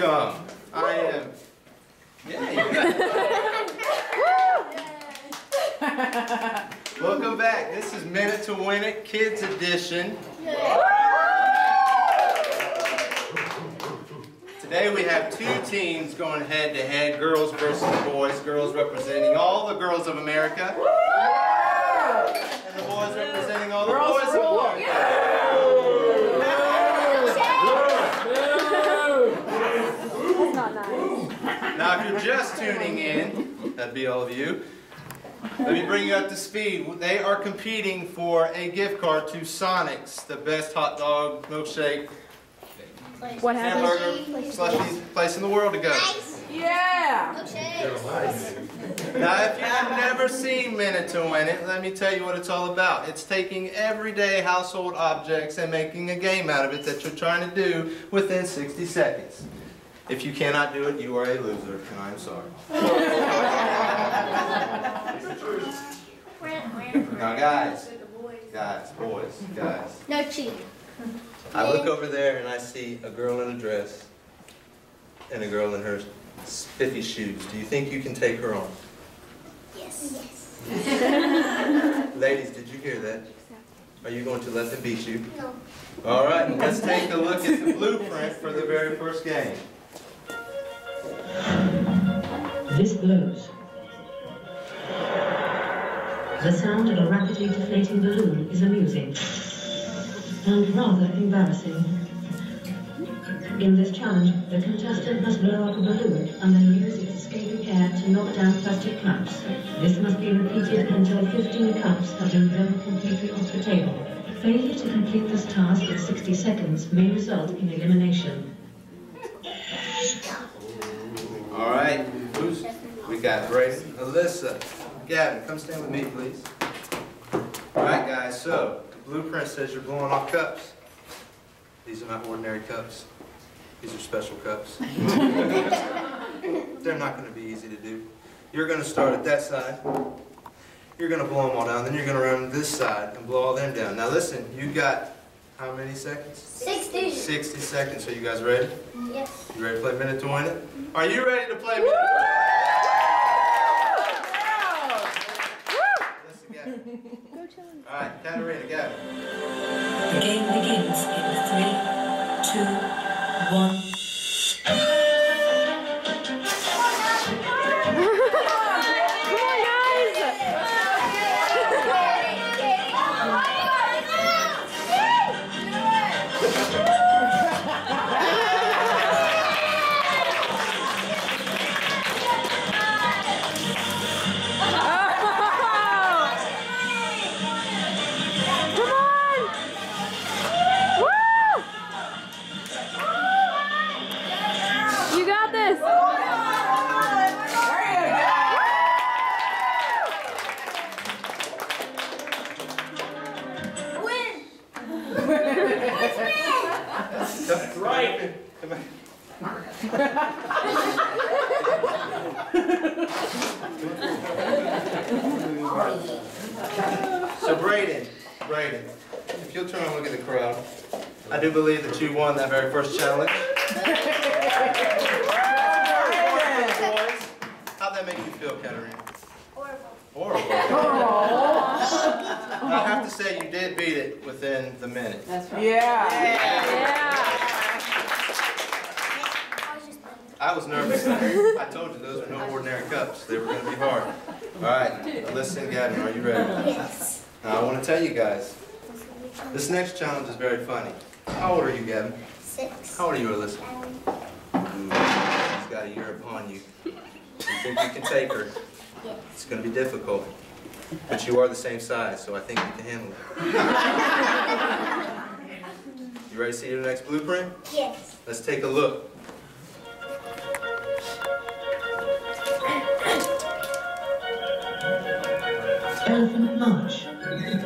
welcome. I am. Welcome back. This is Minute to Win It, Kids Edition. Today we have two teams going head to head, girls versus boys. Girls representing all the girls of America. And the boys representing all the boys of America. That's not nice. Now if you're just tuning in, that'd be all of you. Let me bring you up to speed. They are competing for a gift card to Sonic's, the best hot dog, milkshake, hamburger, slushy place in the world to go. Yeah! Now if you have never seen Minute to Win It, let me tell you what it's all about. It's taking everyday household objects and making a game out of it that you're trying to do within 60 seconds. If you cannot do it, you are a loser, and I'm sorry. Now guys, boys. No cheating. I look over there and I see a girl in a dress and a girl in her spiffy shoes. Do you think you can take her on? Yes. Ladies, did you hear that? Are you going to let them beat you? No. All right, let's take a look at the blueprint for the very first game. This blows. The sound of a rapidly deflating balloon is amusing and rather embarrassing. In this challenge, the contestant must blow up a balloon and then use its escaping air to knock down plastic cups. This must be repeated until 15 cups have been blown completely off the table. Failure to complete this task in 60 seconds may result in elimination. All right, we got Brayden, Alyssa, Gavin, come stand with me, please. All right, guys, so the blueprint says you're blowing off cups. These are not ordinary cups. These are special cups. They're not going to be easy to do. You're going to start at that side. You're going to blow them all down. Then you're going to run this side and blow all them down. Now listen, you got how many seconds? 60. 60 seconds. So you guys ready? Yes. You ready to play Minute to Win It? Are you ready to play Minute to Win It? Listen, Gavin. All right, Katarina, Gavin. The game begins in 3, 2, 1. That's right. Come on. So Brayden, if you'll turn and look at the crowd, I do believe that you won that very first challenge. How'd that make you feel, Katarina? Horrible. I have to say you did beat it within the minute. That's right. Yeah. I was nervous. I told you those were no ordinary cups. They were going to be hard. All right, listen, Gavin, are you ready? Yes. Now I want to tell you guys, this next challenge is very funny. How old are you, Gavin? 6. How old are you, Alyssa? She's got a year upon you. You think you can take her? Yes. It's going to be difficult. But you are the same size, so I think you can handle it. You ready to see your next blueprint? Yes. Let's take a look. Elephant March.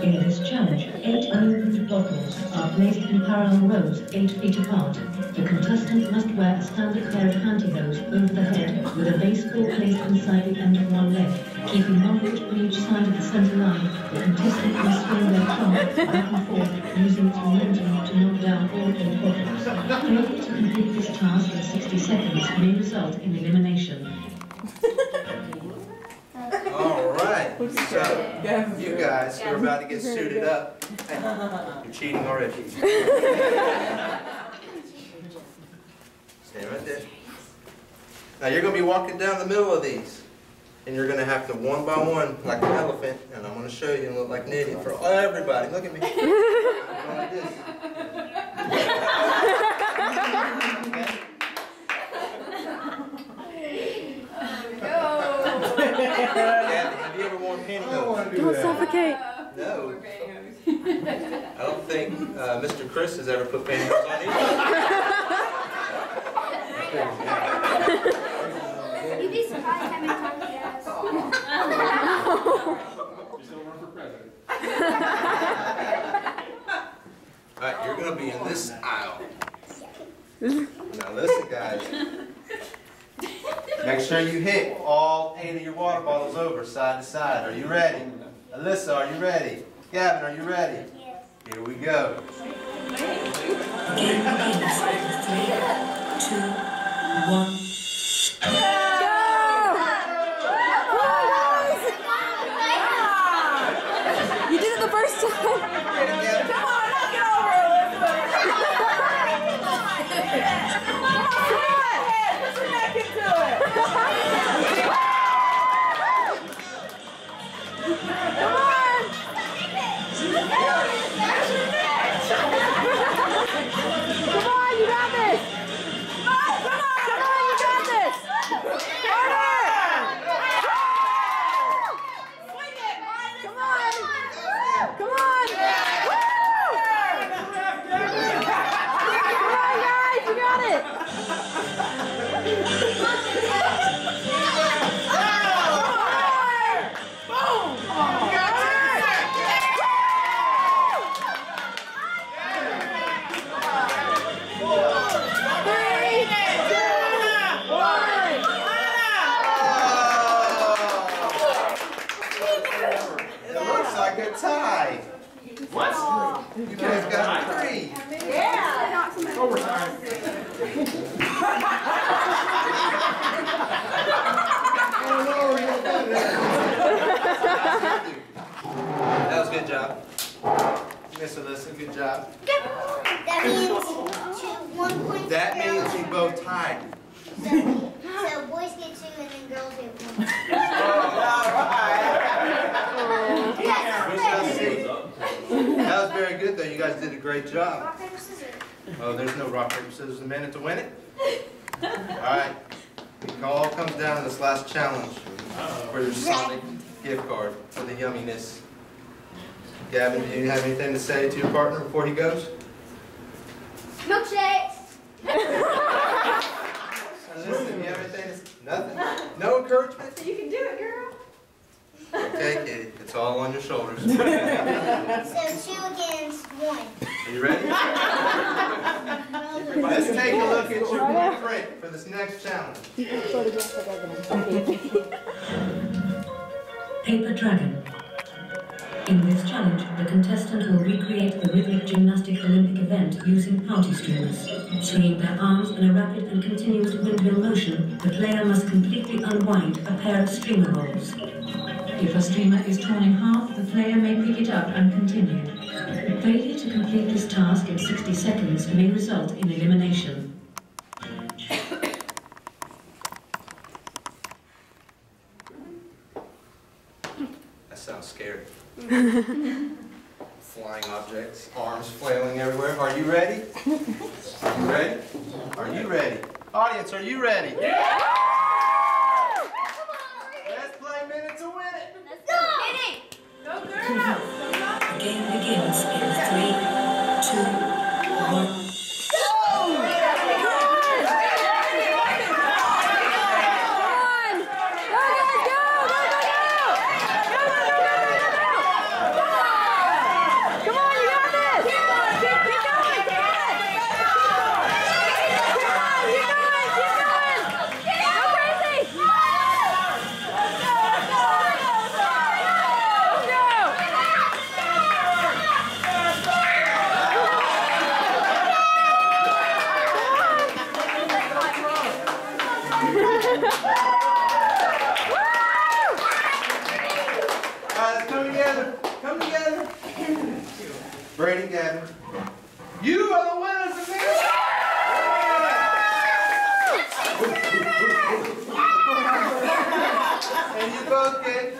In this challenge, 8 unopened bottles are placed in parallel rows 8 feet apart. The contestant must wear a standard pair of pantyhose over the head with a baseball placed inside the end of one leg. Keeping one foot on each side of the center line, the contestant must swing their trunk back and forth using its momentum to knock down all 8 bottles. Failure to complete this task in 60 seconds may result in elimination. All right. So, you guys who are about to get suited up, you're cheating already. Stand right there. Now you're going to be walking down the middle of these. And you're going to have to one by one, like an elephant, and I'm going to show you and look like an idiot for everybody. Look at me. I'm going like this. Have you ever worn pantyhose? Don't suffocate. No. I don't think Mr. Chris has ever put pantyhose on either. You'd be surprised how many times he has. Alright, you're going to be in this aisle. Now listen, guys. Make sure you hit all 8 of your water bottles over side to side. Are you ready? Alyssa, are you ready? Gavin, are you ready? Yes. Here we go. Game begins. 3, 2, 1. You did it the first time. Come on, knock it over. Come on, put your neck into it. Come on. Come on, you got this. Come on, you got this. Come on. Come on! Woo! Come on, guys, you got it! Boom! it looks like a tie. What? You guys got 3. Overtime. That was a good job. Miss Alyssa, good job. That means 1 point. That means you both tied. So boys get 2 and then girls get 1. We shall see. That was very good, though. You guys did a great job. Rock, paper, scissors. Oh, there's no rock, paper, scissors a minute to win it? All right. It all comes down to this last challenge for your Sonic gift card for the yumminess. Gavin, do you have anything to say to your partner before he goes? Milkshakes. Listen, you have anything to say? Nothing? No encouragement? You can do it, girl. Okay, Kitty. It's all on your shoulders. So 2 against 1. Are you ready? Let's take a look at your blueprint for this next challenge. Paper Dragon. In this challenge, the contestant will recreate the rhythmic gymnastic Olympic event using party streamers. Swinging their arms in a rapid and continuous windmill motion, the player must completely unwind a pair of streamer rolls. If a streamer is torn in half, the player may pick it up and continue. Failure to complete this task in 60 seconds may result in elimination. That sounds scary. Flying objects, arms flailing everywhere. Are you ready? Are you ready? Are you ready? Audience, are you ready? Yeah! Let's play Minute to Win It. Let's go! Go, girls! The game begins in 3, 2, 1. Come on! And you both get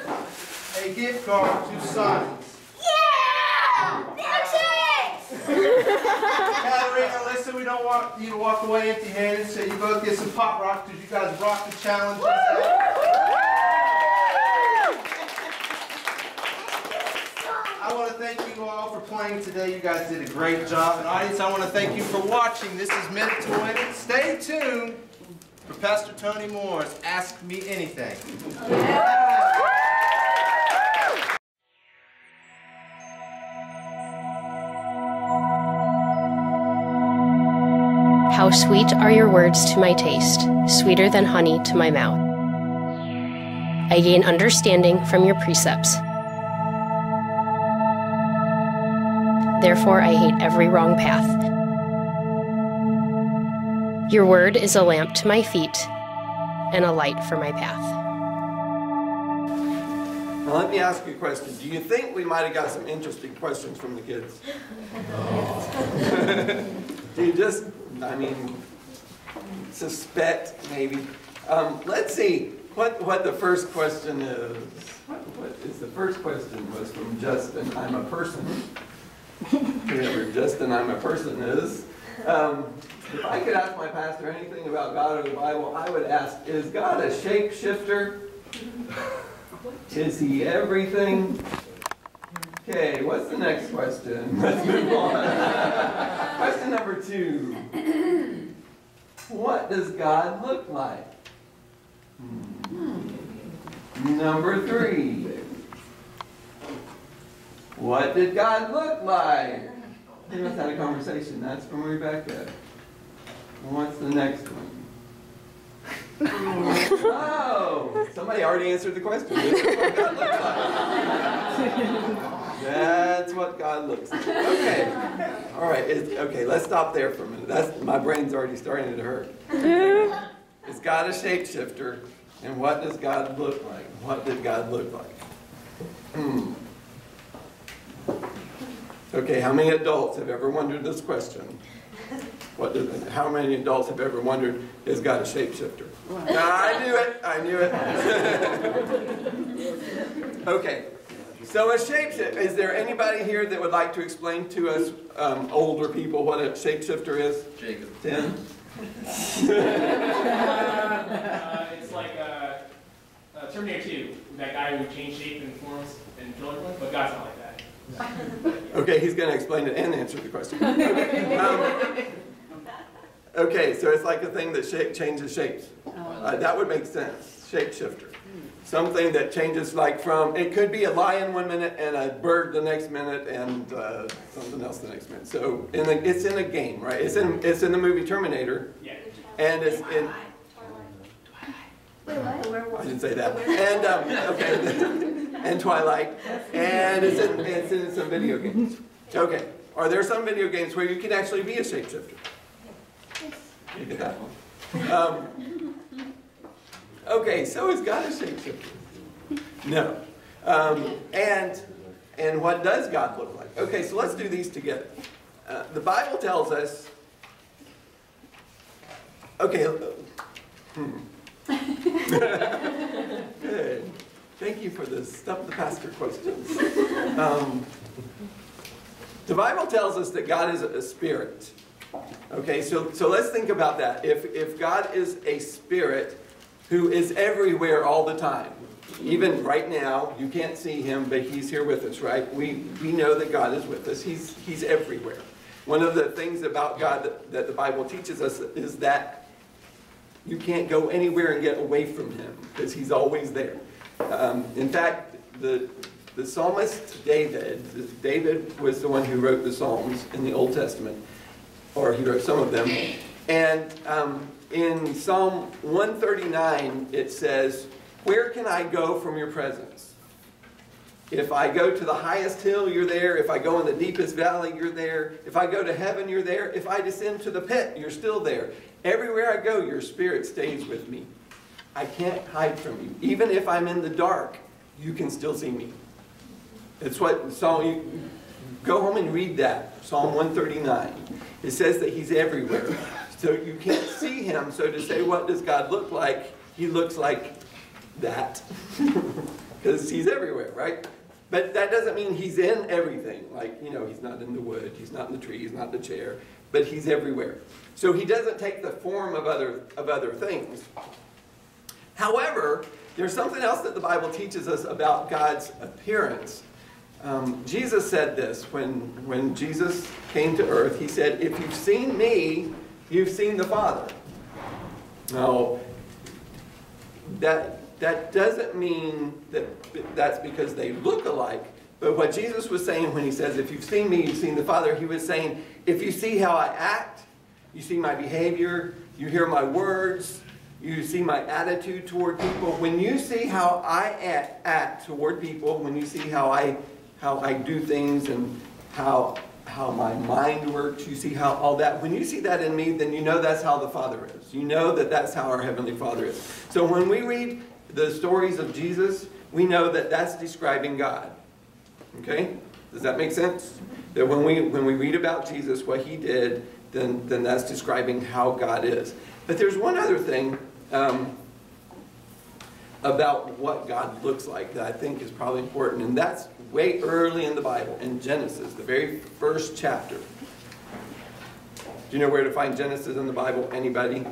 a gift card to Sonics. Yeah! Milkshakes! Valerie and Alyssa, we don't want you to walk away empty-handed, so you both get some Pop Rocks because you guys rocked the challenge. I want to thank you all for playing today. You guys did a great job. And audience, I want to thank you for watching. This is Minute to Win It. Stay tuned for Pastor Tony Moore's Ask Me Anything. How sweet are your words to my taste, sweeter than honey to my mouth. I gain understanding from your precepts. Therefore, I hate every wrong path. Your word is a lamp to my feet and a light for my path. Now let me ask you a question. Do you think we might have got some interesting questions from the kids? Do you just, suspect maybe? Let's see what the first question is. What is the first question was from Justin, I'm a person. Whoever Justin, I'm a person is. If I could ask my pastor anything about God or the Bible, I would ask, is God a shapeshifter? Is he everything? Okay, what's the next question? Let's move on. Question number 2. What does God look like? Number 3. What did God look like? We must have a conversation. That's from Rebecca. What's the next one? Oh, somebody already answered the question. That's what God looks like. That's what God looks like. Okay. All right. Okay, let's stop there for a minute. My brain's already starting to hurt. Is God a shapeshifter? And what does God look like? What did God look like? Okay, how many adults have ever wondered this question? How many adults have ever wondered, is God a shapeshifter? I knew it. Okay, so a shapeshifter, is there anybody here that would like to explain to us older people what a shapeshifter is? Jacob. Tim? It's like Terminator 2, that guy who changed shape and forms and drilling one, but God's not like that. Okay, he's going to explain it and answer the question. Okay, so it's like a thing that changes shapes. That would make sense. Shapeshifter. Something that changes like from, it could be a lion one minute and a bird the next minute and something else the next minute. So it's in a game, right? It's in the movie Terminator. Yeah. And it's in... Wait, what? I didn't say that. And, okay. And Twilight. And it's in some video games. Okay. Are there some video games where you can actually be a shapeshifter? You get that one. Okay, so is God a shapeshifter? No. And what does God look like? Okay, so let's do these together. The Bible tells us. Okay. Good. Thank you for the Stump the Pastor questions. The Bible tells us that God is a spirit. Okay, so let's think about that. If God is a spirit who is everywhere all the time, even right now, you can't see him, but he's here with us, right? We know that God is with us. He's everywhere. One of the things about God that the Bible teaches us is that you can't go anywhere and get away from him because he's always there. In fact, the psalmist David was the one who wrote the Psalms in the Old Testament, or he wrote some of them. And in Psalm 139, it says, "Where can I go from your presence? If I go to the highest hill, you're there. If I go in the deepest valley, you're there. If I go to heaven, you're there. If I descend to the pit, you're still there. Everywhere I go, your spirit stays with me. I can't hide from you. Even if I'm in the dark, you can still see me." It's what Psalm, go home and read that, Psalm 139. It says that he's everywhere. So you can't see him, so to say, what does God look like? He looks like that because he's everywhere, right? But that doesn't mean he's in everything. Like, you know, he's not in the wood, he's not in the tree, he's not in the chair, but he's everywhere. So he doesn't take the form of other things. However, there's something else that the Bible teaches us about God's appearance. Jesus said this when Jesus came to earth. He said, if you've seen me, you've seen the Father. Now, that doesn't mean that that's because they look alike. But what Jesus was saying when he says, if you've seen me, you've seen the Father, he was saying, if you see how I act, you see my behavior, you hear my words, you see my attitude toward people. When you see how I act toward people, when you see how I do things and how my mind works, you see how all that, when you see that in me, then you know that's how the Father is. You know that that's how our Heavenly Father is. So when we read the stories of Jesus, we know that that's describing God. Okay? Does that make sense? That when we read about Jesus, what he did, then that's describing how God is. But there's one other thing about what God looks like that I think is probably important, and that's way early in the Bible, in Genesis, the very first chapter. Do you know where to find Genesis in the Bible? Anybody?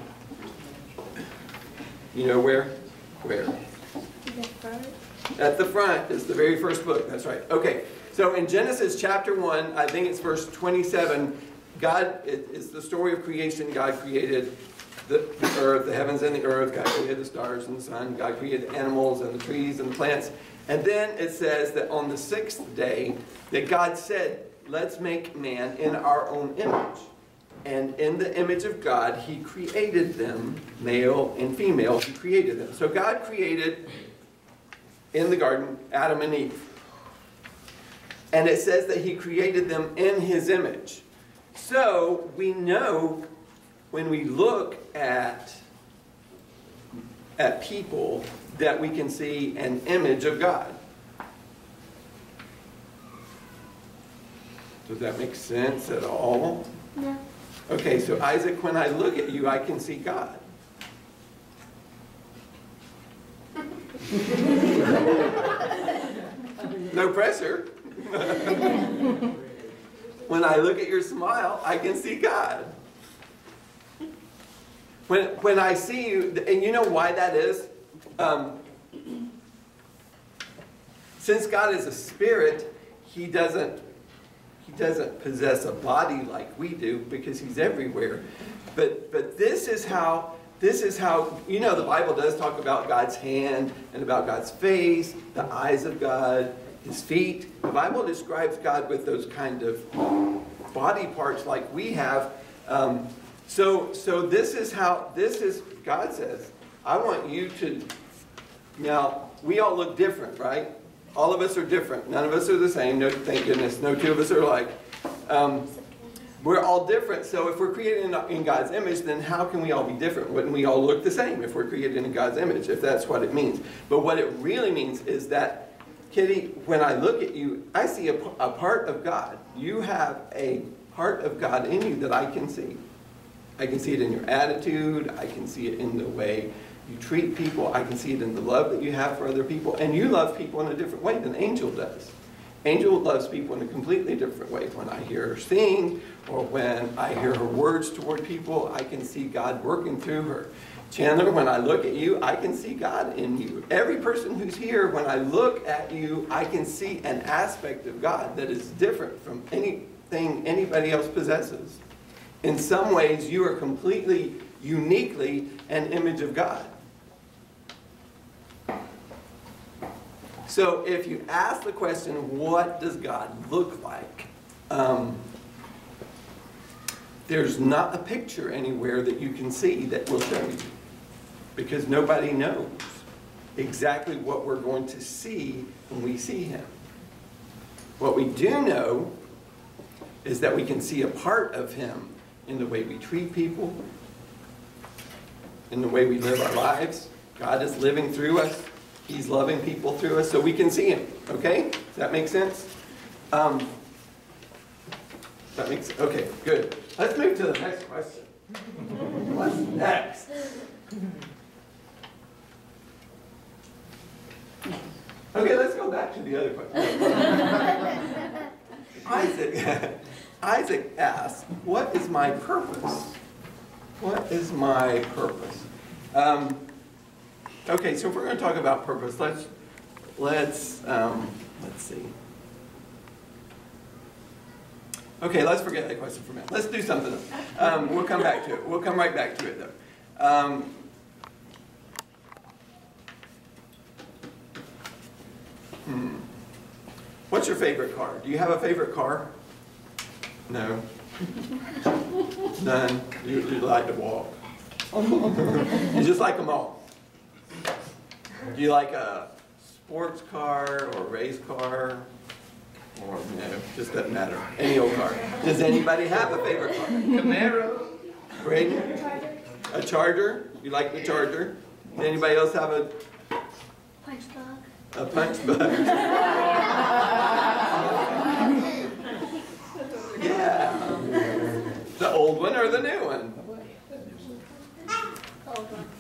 You know where? Where? At the front is the very first book. That's right. Okay. So in Genesis chapter 1, I think it's verse 27, it's the story of creation. God created the earth, the heavens and the earth. God created the stars and the sun. God created the animals and the trees and the plants. And then it says that on the sixth day, that God said, let's make man in our own image. And in the image of God, he created them, male and female, he created them. So God created, in the garden, Adam and Eve. And it says that he created them in his image. So we know when we look at people that we can see an image of God. Does that make sense at all? No. Okay, so Isaac, when I look at you, I can see God. No pressure. When I look at your smile, I can see God. When I see you, and you know why that is? Since God is a spirit, he doesn't possess a body like we do because he's everywhere. But this is how, you know, the Bible does talk about God's hand and about God's face, the eyes of God, his feet. The Bible describes God with those kind of body parts like we have. So this is God says, I want you to, now, we all look different, right? All of us are different. None of us are the same. No, thank goodness. No two of us are alike. We're all different. So if we're created in God's image, then how can we all be different? Wouldn't we all look the same if we're created in God's image, if that's what it means? But what it really means is that, Kitty, when I look at you, I see a part of God. You have a part of God in you that I can see. I can see it in your attitude. I can see it in the way you treat people. I can see it in the love that you have for other people. And you love people in a different way than Angel does. Angel loves people in a completely different way. When I hear her sing or when I hear her words toward people, I can see God working through her. Chandler, when I look at you, I can see God in you. Every person who's here, when I look at you, I can see an aspect of God that is different from anything anybody else possesses. In some ways, you are completely, uniquely an image of God. So if you ask the question, what does God look like? There's not a picture anywhere that you can see that will show you. Because nobody knows exactly what we're going to see when we see him. What we do know is that we can see a part of him in the way we treat people, in the way we live our lives. God is living through us. He's loving people through us, so we can see him. Okay? Does that make sense? Okay, good. Let's move to the next question. What's next? Okay, let's go back to the other question. Isaac asks, what is my purpose? What is my purpose? Okay, so if we're going to talk about purpose, let's see. Okay, let's forget that question for a minute. Let's do something else. We'll come back to it. We'll come right back to it, though. What's your favorite car? Do you have a favorite car? No? None? You like to walk? You just like them all? Do you like a sports car or a race car? Or, no, just doesn't matter. Any old car. Does anybody have a favorite car? Camaro. Braden? A Charger? You like the Charger? Does anybody else have a Punch bug. a punch bug? Yeah. The old one or the new one?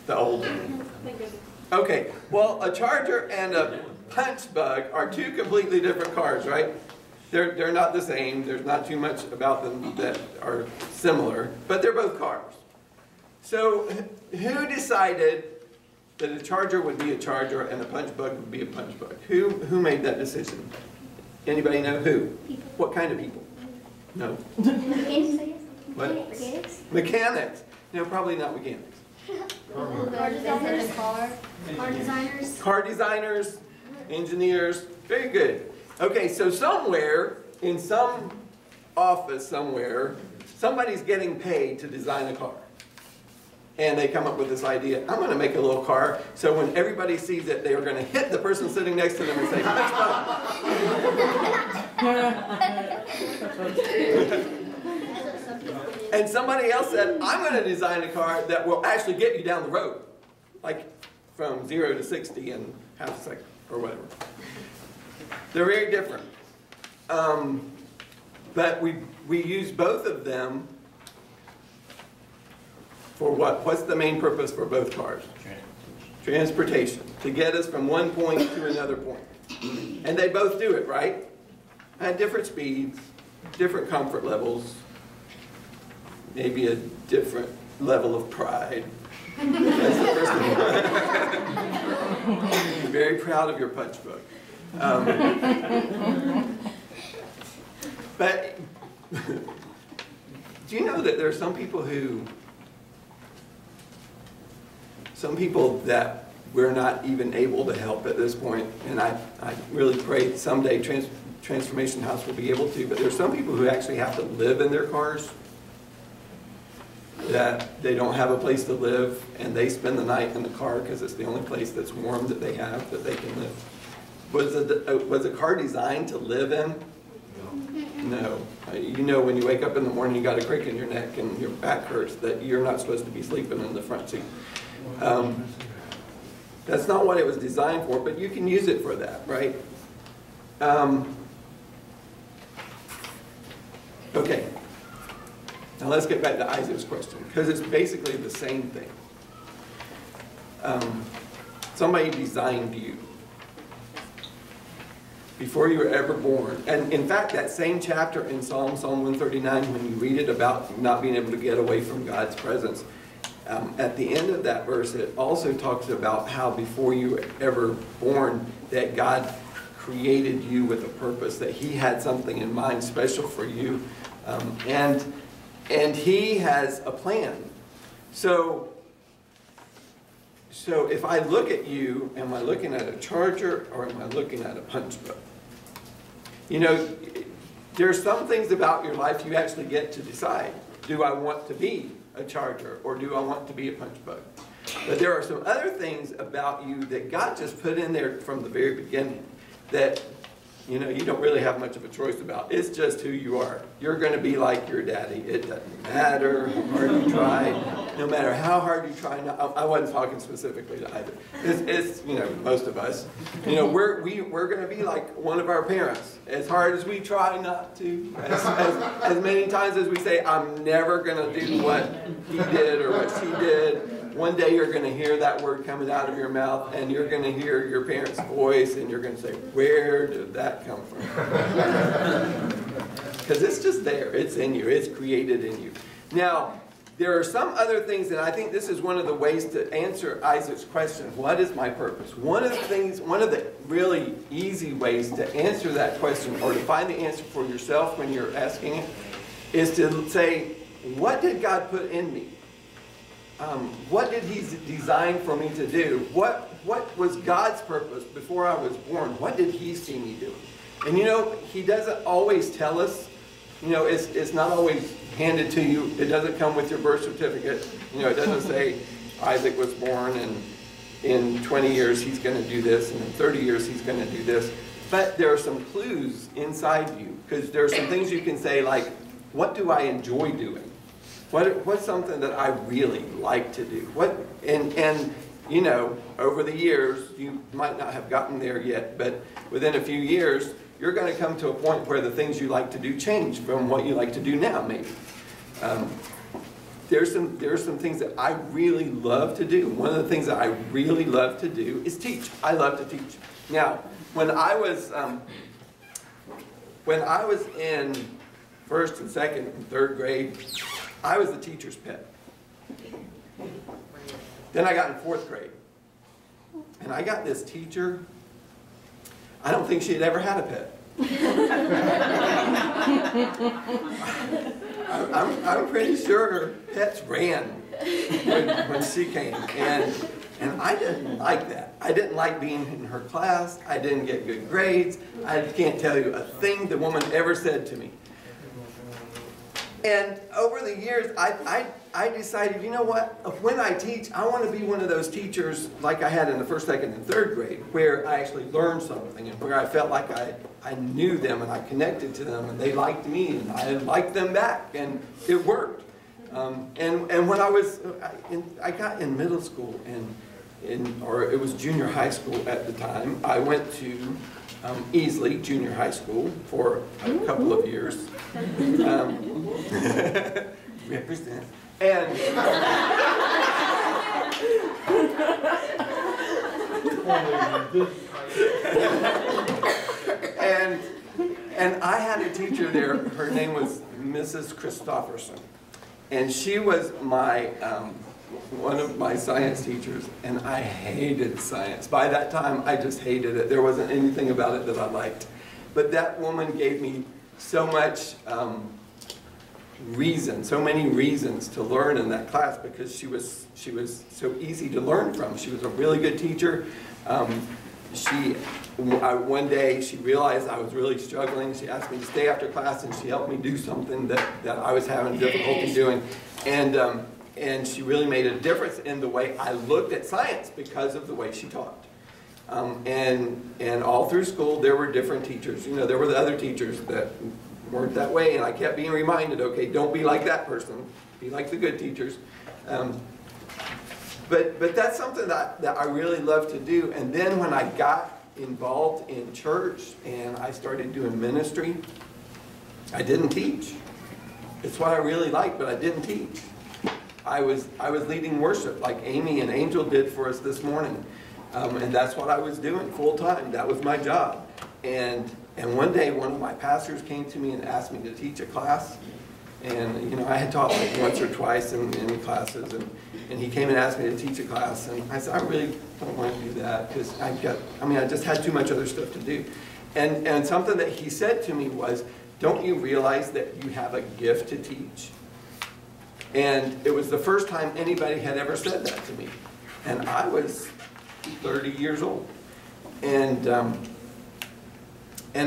The old one. Okay, well, a Charger and a punch bug are two completely different cars, right? They're not the same. There's not too much about them that are similar, but they're both cars. So who decided that a Charger would be a Charger and a punch bug would be a punch bug? Who made that decision? Anybody know who? People. What kind of people? No. What? Mechanics. Mechanics. No, probably not mechanics. Car designers. Car designers. Car designers, engineers, very good. Okay, so somewhere, in some office somewhere, somebody's getting paid to design a car. And they come up with this idea, I'm going to make a little car, so when everybody sees it, they are going to hit the person sitting next to them and say, punch bug. And somebody else said, I'm going to design a car that will actually get you down the road. Like from 0 to 60 in half a second, or whatever. They're very different. But we use both of them for what? What's the main purpose for both cars? Transportation. To get us from one point to another point. And they both do it, right? At different speeds, different comfort levels, maybe a different level of pride. That's the first thing. You're very proud of your punch bug. But do you know that there are some people that we're not even able to help at this point, and I really pray someday Transformation House will be able to, but there's some people who actually have to live in their cars, that they don't have a place to live, and they spend the night in the car because it's the only place that's warm that they have that they can live. Was a car designed to live in? No. You know, when you wake up in the morning, you got a crick in your neck and your back hurts, that you're not supposed to be sleeping in the front seat. That's not what it was designed for, but you can use it for that, right? Okay. Now let's get back to Isaac's question, because it's basically the same thing. Somebody designed you before you were ever born. And in fact, that same chapter in Psalm 139, when you read it about not being able to get away from God's presence, at the end of that verse, it also talks about how before you were ever born, that God created you with a purpose, that He had something in mind special for you. And He has a plan. So if I look at you, am I looking at a Charger or am I looking at a punch bug? You know, there's some things about your life you actually get to decide. Do I want to be a Charger or do I want to be a punch bug? But there are some other things about you that God just put in there from the very beginning that, you know, you don't really have much of a choice about. It's just who you are. You're going to be like your daddy. It doesn't matter how hard you try. No matter how hard you try. Now, I wasn't talking specifically to either. It's you know, most of us. You know, we're going to be like one of our parents. As hard as we try not to, as many times as we say, I'm never going to do what he did or what she did. one day you're going to hear that word coming out of your mouth, and you're going to hear your parents' voice, and you're going to say, where did that come from? Because it's just there. It's in you. It's created in you. Now, there are some other things, and I think this is one of the ways to answer Isaac's question, what is my purpose? One of the really easy ways to answer that question, or to find the answer for yourself when you're asking it, is to say, what did God put in me? What did He design for me to do? What was God's purpose before I was born? What did He see me doing? And you know, He doesn't always tell us. You know, it's not always handed to you. It doesn't come with your birth certificate. You know, it doesn't say Isaac was born and in 20 years he's going to do this, and in 30 years he's going to do this. But there are some clues inside you, because there are some things you can say like, what do I enjoy doing? What's something that I really like to do? And you know, over the years, you might not have gotten there yet, but within a few years, you're going to come to a point where the things you like to do change from what you like to do now, maybe. There's some things that I really love to do. One of the things that I really love to do is teach. I love to teach. Now, when I was in first and second and third grade, I was the teacher's pet. Then I got in fourth grade, and I got this teacher. I don't think she had ever had a pet. I'm pretty sure her pets ran when she came, and I didn't like that. I didn't like being in her class. I didn't get good grades. I can't tell you a thing the woman ever said to me. And over the years, I decided, you know what, when I teach, I want to be one of those teachers like I had in the first, second, and third grade, where I actually learned something, and where I felt like I knew them, and I connected to them, and they liked me, and I liked them back, and it worked. And when I got in middle school, or it was junior high school at the time, I went to Easley Junior High School for a couple of years. Represent. And I had a teacher there. Her name was Mrs. Christopherson, and she was my one of my science teachers, and I hated science. By that time, I just hated it. There wasn't anything about it that I liked. But that woman gave me so much so many reasons to learn in that class, because she was so easy to learn from. She was a really good teacher. One day she realized I was really struggling. She asked me to stay after class, and she helped me do something that I was having difficulty doing. And she really made a difference in the way I looked at science because of the way she taught. And all through school, there were different teachers. You know, there were the other teachers that weren't that way, and I kept being reminded, okay, don't be like that person. Be like the good teachers. But that's something that I really love to do. And then when I got involved in church and I started doing ministry, I didn't teach. It's what I really liked, but I didn't teach. I was leading worship like Amy and Angel did for us this morning. And that's what I was doing full time. That was my job. And one day, one of my pastors came to me and asked me to teach a class. And, you know, I had taught like once or twice in classes. And he came and asked me to teach a class. And I said, I really don't want to do that, because I just had too much other stuff to do. And something that he said to me was, don't you realize that you have a gift to teach? And it was the first time anybody had ever said that to me. And I was 30 years old. And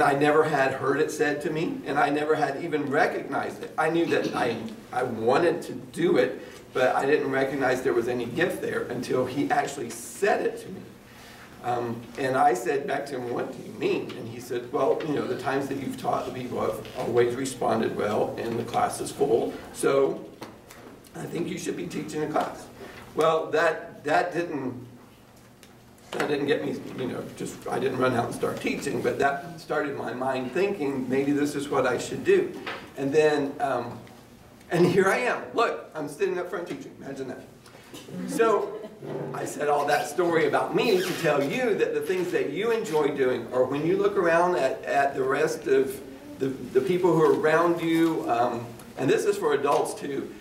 I never had heard it said to me, and I never had even recognized it. I knew that I wanted to do it, but I didn't recognize there was any gift there until he actually said it to me. And I said back to him, what do you mean? And he said, well, you know, the times that you've taught, the people have always responded well, and the class is full, so I think you should be teaching a class. Well, that didn't get me, you know, I didn't run out and start teaching, but that started my mind thinking, maybe this is what I should do. And then, and here I am. Look, I'm sitting up front teaching. Imagine that. So I said all that story about me to tell you that the things that you enjoy doing, or when you look around at the rest of the people who are around you, and this is for adults too.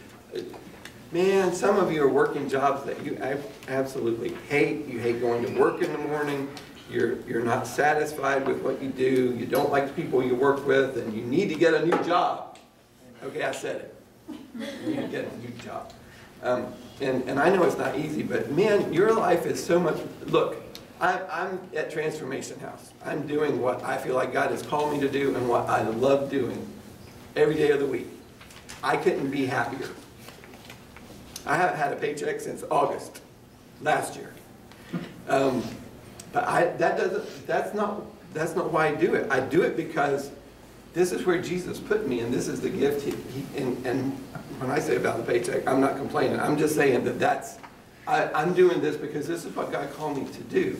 Man, some of you are working jobs that you absolutely hate. You hate going to work in the morning. You're not satisfied with what you do. You don't like the people you work with, and you need to get a new job. Okay, I said it. You need to get a new job. And I know it's not easy, but man, your life is so much. Look, I'm at Transformation House. I'm doing what I feel like God has called me to do and what I love doing every day of the week. I couldn't be happier. I haven't had a paycheck since August last year. But that's not why I do it. I do it because this is where Jesus put me, and this is the gift and when I say about the paycheck, I'm not complaining. I'm just saying that I'm doing this because this is what God called me to do.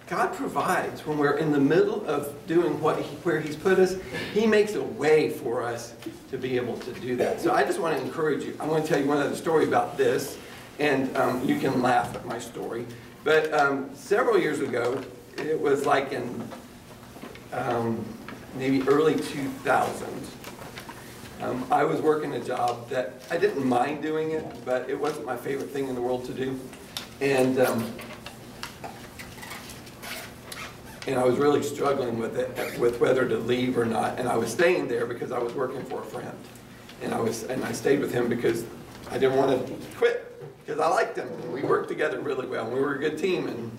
God provides when we're in the middle of doing where He's put us. He makes a way for us to be able to do that. So I just want to encourage you. I want to tell you one other story about this, and you can laugh at my story. But several years ago, it was like in maybe early 2000. I was working a job that I didn't mind doing it, but it wasn't my favorite thing in the world to do. And I was really struggling with it, with whether to leave or not. And I was staying there because I was working for a friend. And I stayed with him because I didn't want to quit, because I liked him. And we worked together really well. And we were a good team, and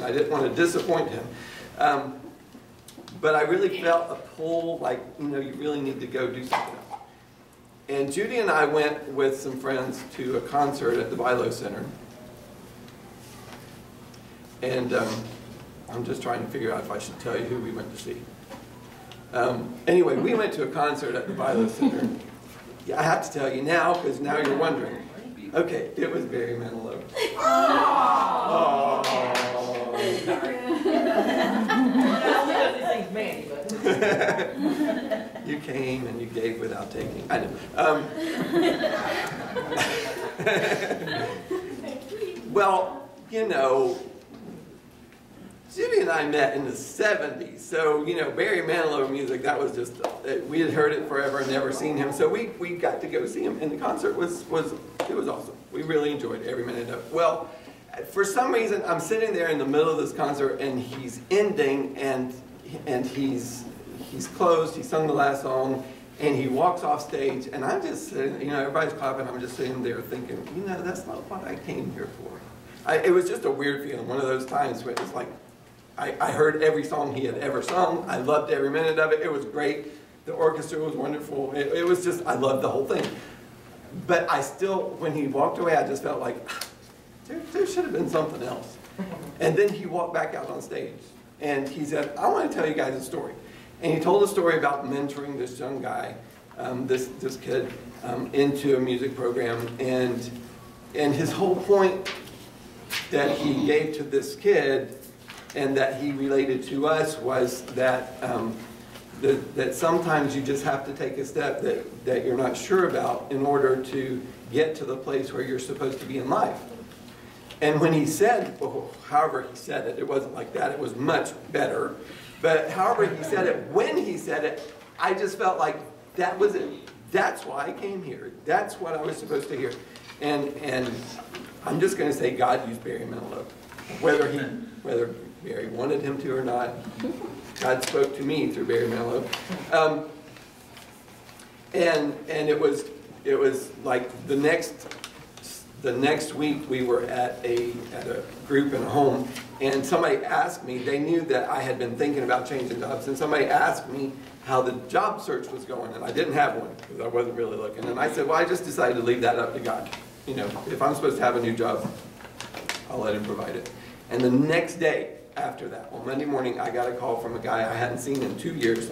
I didn't want to disappoint him. But I really felt a pull, like, you really need to go do something else. And Judy and I went with some friends to a concert at the Bilo Center. And I'm just trying to figure out if I should tell you who we went to see. Anyway, we went to a concert at the Bilo Center. Yeah, I have to tell you now, because now you're wondering. Okay, it was Barry Manilow. Oh. You came and you gave without taking. I know. Well, Judy and I met in the 70s, so, Barry Manilow music, that was just, we had heard it forever and never seen him, so we got to go see him, and the concert was awesome. We really enjoyed every minute of it. Well, for some reason, I'm sitting there in the middle of this concert, and he's ending, and he's closed, he sung the last song, and he walks off stage, and I'm just sitting, everybody's clapping, I'm just sitting there thinking, that's not what I came here for. It was just a weird feeling, one of those times where it's like, I heard every song he had ever sung. I loved every minute of it. It was great. The orchestra was wonderful. It was just, I loved the whole thing. But I still, when he walked away, I just felt like, there should have been something else. And then he walked back out on stage. And he said, I want to tell you guys a story. And he told a story about mentoring this young guy, this kid, into a music program. And his whole point that he gave to this kid, and that he related to us, was that that sometimes you just have to take a step that you're not sure about in order to get to the place where you're supposed to be in life. And when he said, however he said it, it wasn't like that, it was much better. But however he said it, when he said it, I just felt like that was it. That's why I came here. That's what I was supposed to hear. And I'm just going to say God used Barry Manilow. Whether Barry wanted him to or not, God spoke to me through Barry Manilow. And it was like the next week we were at a group in a home, and somebody asked me, they knew that I had been thinking about changing jobs, and somebody asked me how the job search was going, and I didn't have one because I wasn't really looking. And I said, well, I just decided to leave that up to God. If I'm supposed to have a new job, I'll let Him provide it. And the next day after that, on Monday morning, I got a call from a guy I hadn't seen in 2 years,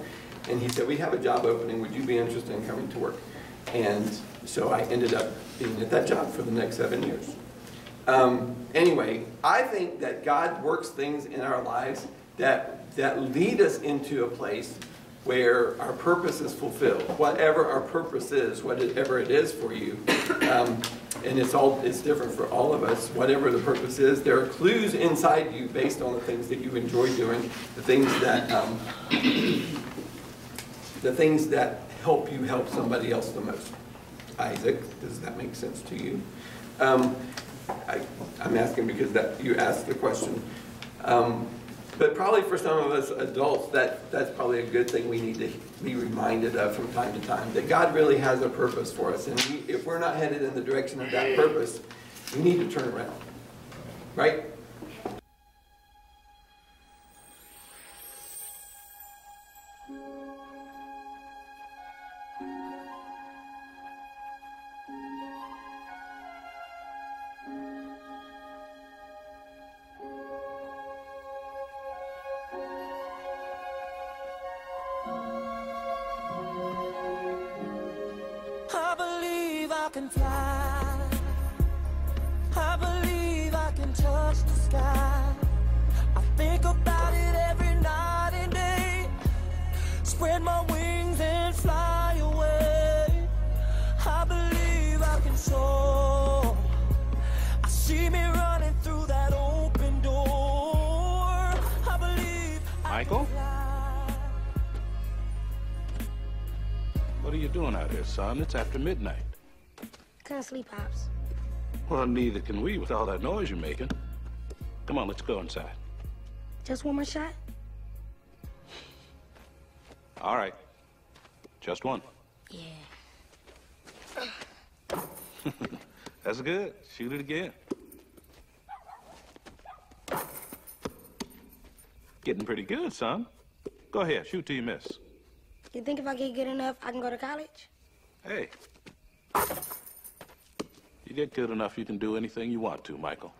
and he said, we have a job opening, would you be interested in coming to work? And so I ended up being at that job for the next 7 years. Anyway, I think that God works things in our lives that lead us into a place where our purpose is fulfilled. Whatever our purpose is, whatever it is for you, and it's different for all of us. Whatever the purpose is, there are clues inside you based on the things that you enjoy doing, the things that help you help somebody else the most. Isaac, does that make sense to you? I'm asking because you asked the question. But probably for some of us adults, that's probably a good thing we need to be reminded of from time to time, that God really has a purpose for us. And if we're not headed in the direction of that purpose, we need to turn around. Right? I believe I can fly. I believe I can touch the sky. I think about it every night and day. Spread my wings and fly away. I believe I can soar. I see me running through that open door. I believe Michael? What are you doing out here, son? It's after midnight. Couldn't sleep, Pops. Well, neither can we with all that noise you're making. Come on, let's go inside. Just one more shot? All right. Just one. Yeah. That's good. Shoot it again. Getting pretty good, son. Go ahead, shoot till you miss. You think if I get good enough, I can go to college? Hey. You get good enough, you can do anything you want to, Michael.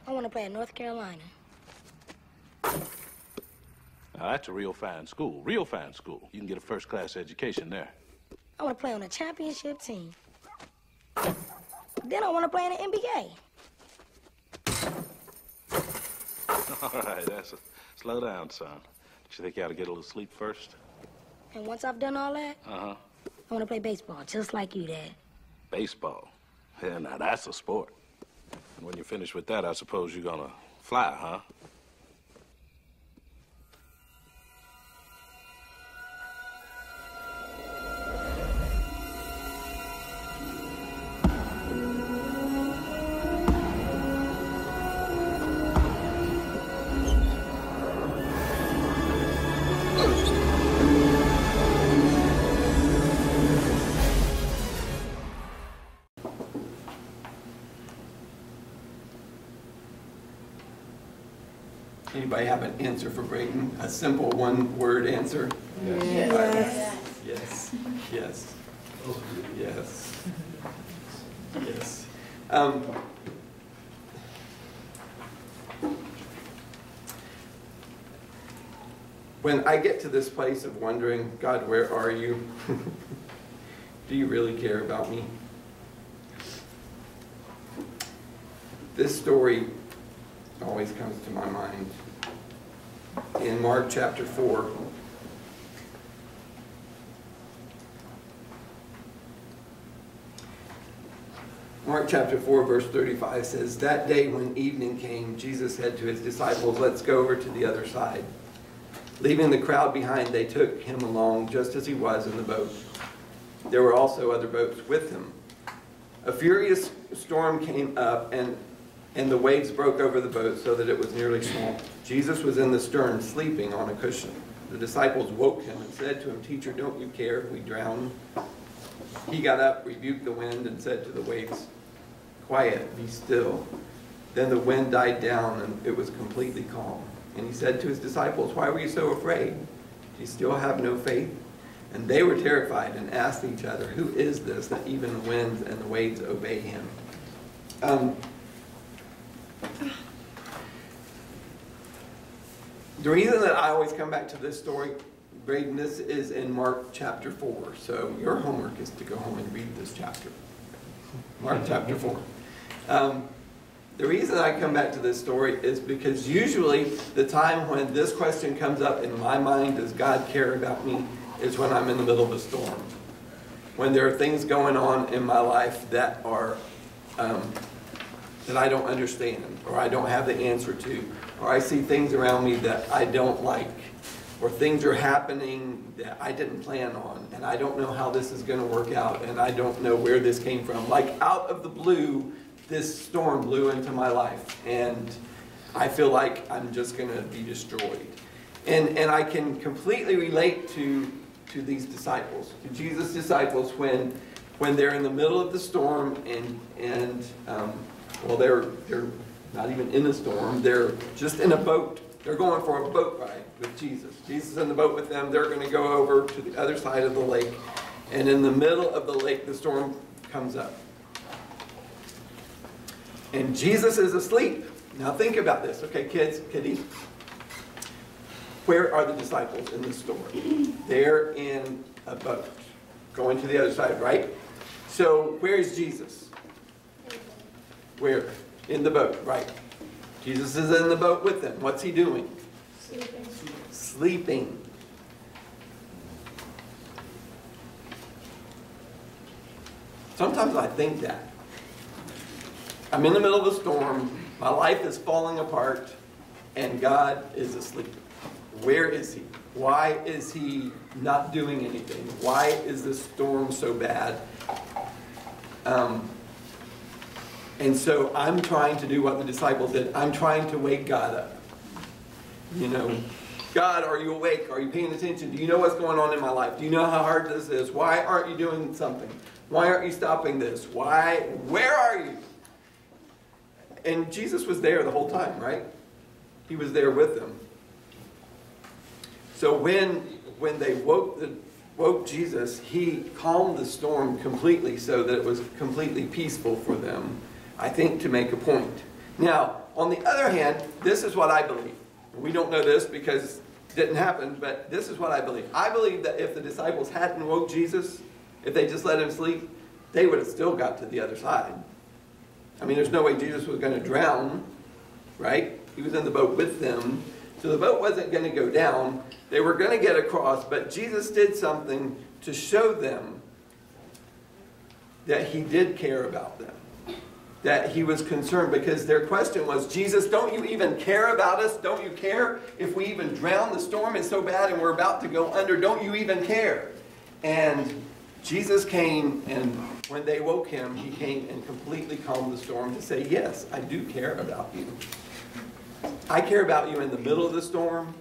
I want to play at North Carolina. Now, that's a real fine school. Real fine school. You can get a first-class education there. I want to play on a championship team. Then I want to play in the NBA. All right, slow down, son. Don't you think you ought to get a little sleep first? And once I've done all that, Uh-huh. I want to play baseball, just like you, Dad. Baseball. Yeah, now that's a sport. And when you're finished with that, I suppose you're gonna fly, huh? Anybody have an answer for Brayden? A simple one-word answer? Yes. Yes. Yes. Yes. Yes. When I get to this place of wondering, God, where are you? Do you really care about me? This story always comes to my mind. In Mark chapter 4, Mark chapter 4 verse 35 says, "That day when evening came, Jesus said to his disciples, 'Let's go over to the other side.' Leaving the crowd behind, they took him along just as he was in the boat. There were also other boats with him. A furious storm came up, and the waves broke over the boat so that it was nearly swamped. Jesus was in the stern, sleeping on a cushion. The disciples woke him and said to him, 'Teacher, don't you care if we drown?' He got up, rebuked the wind, and said to the waves, 'Quiet, be still.' Then the wind died down, and it was completely calm. And he said to his disciples, 'Why were you so afraid? Do you still have no faith?' And they were terrified and asked each other, 'Who is this that even the winds and the waves obey him?'" The reason that I always come back to this story, Braden, this is in Mark chapter 4. So your homework is to go home and read this chapter. Mark chapter 4. The reason I come back to this story is because usually the time when this question comes up in my mind, does God care about me, is when I'm in the middle of a storm. When there are things going on in my life that are that I don't understand, or I don't have the answer to, or I see things around me that I don't like, or things are happening that I didn't plan on, and I don't know how this is going to work out, and I don't know where this came from. Like out of the blue, this storm blew into my life, and I feel like I'm just going to be destroyed. And I can completely relate to these disciples, to Jesus' disciples, when they're in the middle of the storm, and well, they're not even in a storm, they're just in a boat. They're going for a boat ride with Jesus. Jesus is in the boat with them. They're going to go over to the other side of the lake. And in the middle of the lake, the storm comes up. And Jesus is asleep. Now think about this. Okay, kiddies. Where are the disciples in the story? They're in a boat going to the other side, right? So where is Jesus? Where? In the boat, right. Jesus is in the boat with them. What's he doing? Sleeping. Sleeping. Sometimes I think that. I'm in the middle of a storm, my life is falling apart, and God is asleep. Where is he? Why is he not doing anything? Why is this storm so bad? And so I'm trying to do what the disciples did. I'm trying to wake God up. You know, God, are you awake? Are you paying attention? Do you know what's going on in my life? Do you know how hard this is? Why aren't you doing something? Why aren't you stopping this? Why? Where are you? And Jesus was there the whole time, right? He was there with them. So when they woke Jesus, he calmed the storm completely so that it was completely peaceful for them, I think, to make a point. Now, on the other hand, this is what I believe. We don't know this because it didn't happen, but this is what I believe. I believe that if the disciples hadn't woke Jesus, if they just let him sleep, they would have still got to the other side. I mean, there's no way Jesus was going to drown, right? He was in the boat with them. So the boat wasn't going to go down. They were going to get across, but Jesus did something to show them that he did care about them, that he was concerned, because their question was, Jesus, don't you even care about us? Don't you care if we even drown? The storm is so bad and we're about to go under. Don't you even care? And Jesus came, and when they woke him, he came and completely calmed the storm to say, yes, I do care about you. I care about you in the middle of the storm.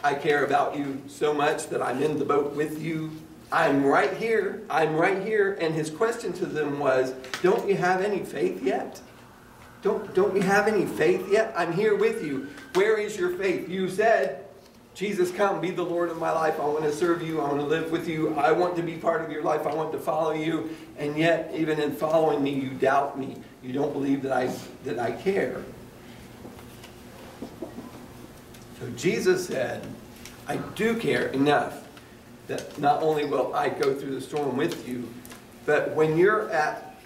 I care about you so much that I'm in the boat with you. I'm right here. I'm right here. And his question to them was, don't you have any faith yet? Don't you have any faith yet? I'm here with you. Where is your faith? You said, Jesus, come, be the Lord of my life. I want to serve you. I want to live with you. I want to be part of your life. I want to follow you. And yet, even in following me, you doubt me. You don't believe that I care. So Jesus said, I do care enough that not only will I go through the storm with you, but when you're at,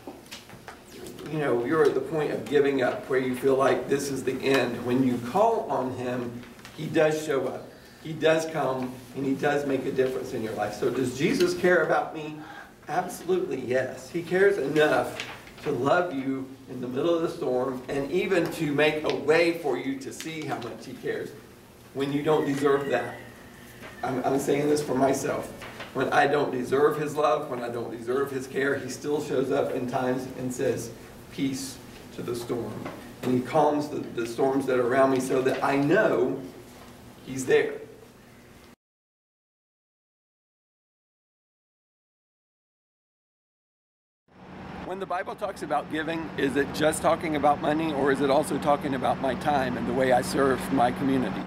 you're at the point of giving up, where you feel like this is the end, when you call on him, he does show up. He does come, and he does make a difference in your life. So does Jesus care about me? Absolutely, yes. He cares enough to love you in the middle of the storm, and even to make a way for you to see how much he cares when you don't deserve that. I'm saying this for myself. When I don't deserve his love, when I don't deserve his care, he still shows up in times and says, peace to the storm. And he calms the storms that are around me so that I know he's there. When the Bible talks about giving, is it just talking about money, or is it also talking about my time and the way I serve my community?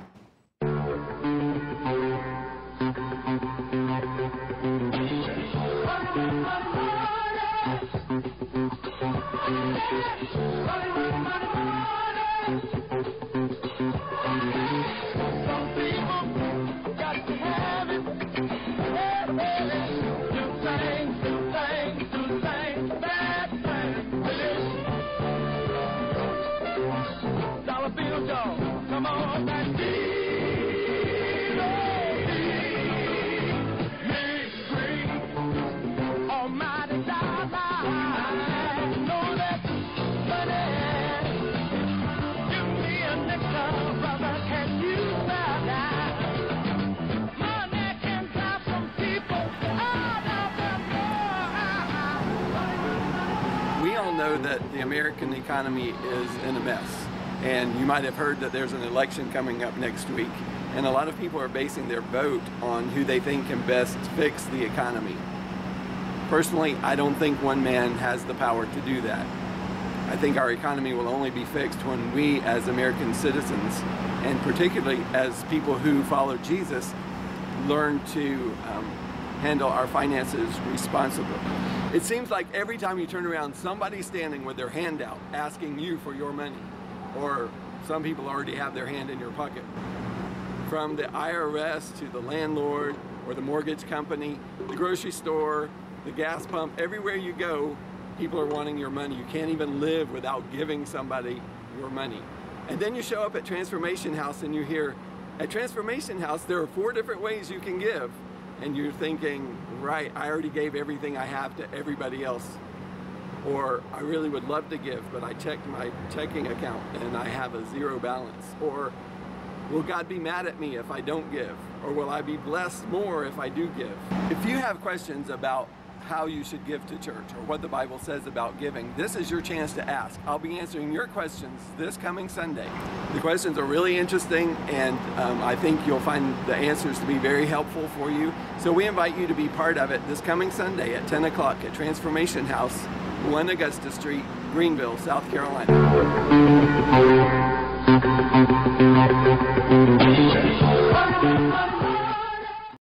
know that the American economy is in a mess. And you might have heard that there's an election coming up next week. And a lot of people are basing their vote on who they think can best fix the economy. Personally, I don't think one man has the power to do that. I think our economy will only be fixed when we as American citizens, and particularly as people who follow Jesus, learn to handle our finances responsibly. It seems like every time you turn around, somebody's standing with their hand out asking you for your money. Or some people already have their hand in your pocket. From the IRS to the landlord or the mortgage company, the grocery store, the gas pump, everywhere you go, people are wanting your money. You can't even live without giving somebody your money. And then you show up at Transformation House and you hear, at Transformation House, there are 4 different ways you can give. And you're thinking, right, I already gave everything I have to everybody else. Or I really would love to give, but I checked my checking account and I have a 0 balance. Or will God be mad at me if I don't give? Or will I be blessed more if I do give? If you have questions about how you should give to church or what the Bible says about giving, this is your chance to ask. I'll be answering your questions this coming Sunday. The questions are really interesting, and I think you'll find the answers to be very helpful for you. So we invite you to be part of it this coming Sunday at 10 o'clock at Transformation House, 1 Augusta Street, Greenville, South Carolina.